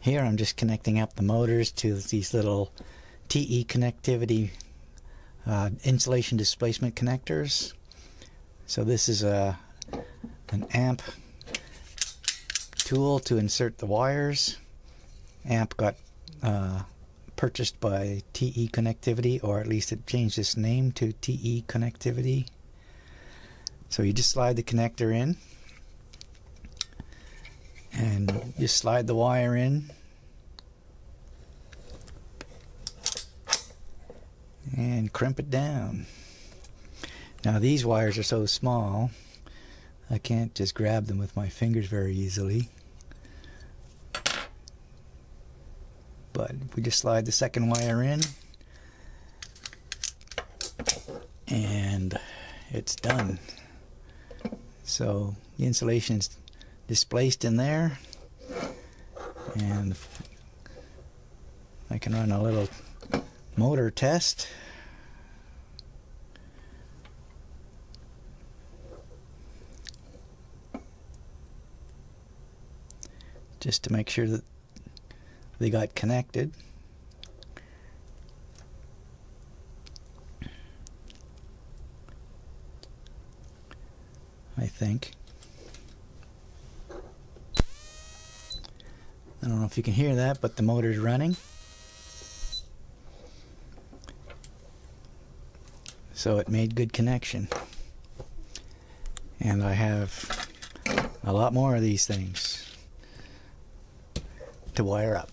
Here I'm just connecting up the motors to these little TE connectivity insulation displacement connectors. So this is an amp tool to insert the wires. Amp got purchased by TE Connectivity, or at least it changed its name to TE Connectivity. So you just slide the connector in and you slide the wire in and crimp it down. Now these wires are so small I can't just grab them with my fingers very easily, but we just slide the second wire in and it's done. So the insulation is displaced in there, and I can run a little motor test. Just to make sure that they got connected. I think. I don't know if you can hear that, but the motor's running. So it made good connection. And I have a lot more of these things to wire up.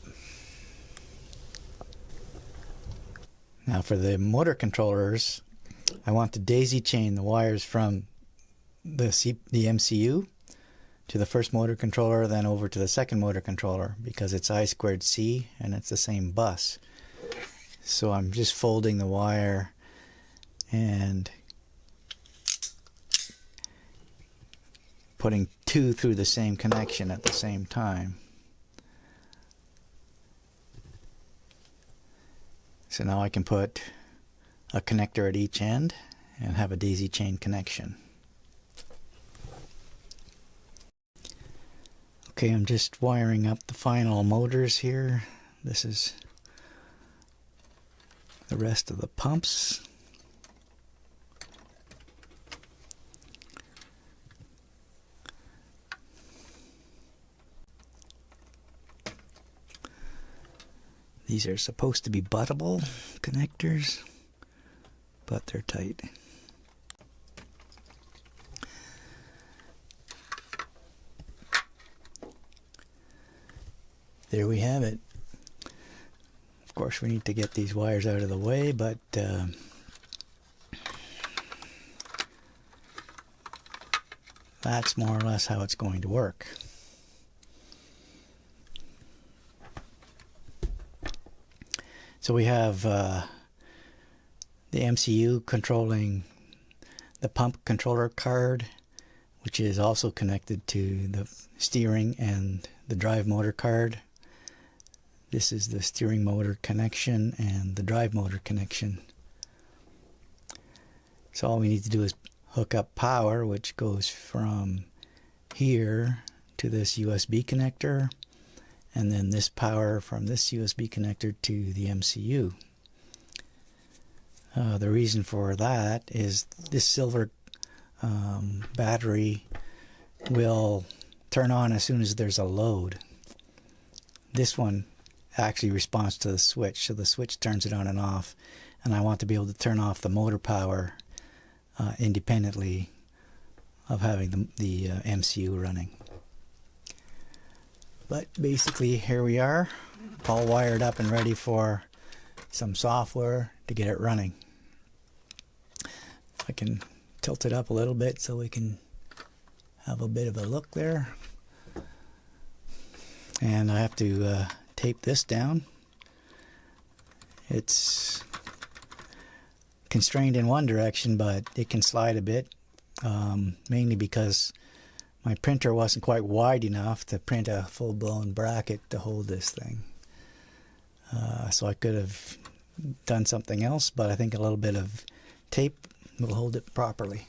Now for the motor controllers, I want to daisy chain the wires from the MCU to the first motor controller, then over to the second motor controller, because it's I2C and it's the same bus. So I'm just folding the wire and putting two through the same connection at the same time. So now I can put a connector at each end and have a daisy chain connection. Okay, I'm just wiring up the final motors here. This is the rest of the pumps. These are supposed to be buttable connectors, but they're tight. There we have it. Of course, we need to get these wires out of the way, but that's more or less how it's going to work. So we have the MCU controlling the pump controller card, which is also connected to the steering and the drive motor card. This is the steering motor connection and the drive motor connection. So all we need to do is hook up power, which goes from here to this USB connector, and then this power from this USB connector to the MCU. The reason for that is this silver battery will turn on as soon as there's a load. This one actually responds to the switch, so the switch turns it on and off, and I want to be able to turn off the motor power independently of having the MCU running. But basically here we are, all wired up and ready for some software to get it running. I can tilt it up a little bit so we can have a bit of a look there. And I have to tape this down. It's constrained in one direction, but it can slide a bit, mainly because my printer wasn't quite wide enough to print a full-blown bracket to hold this thing. So I could have done something else, but I think a little bit of tape will hold it properly.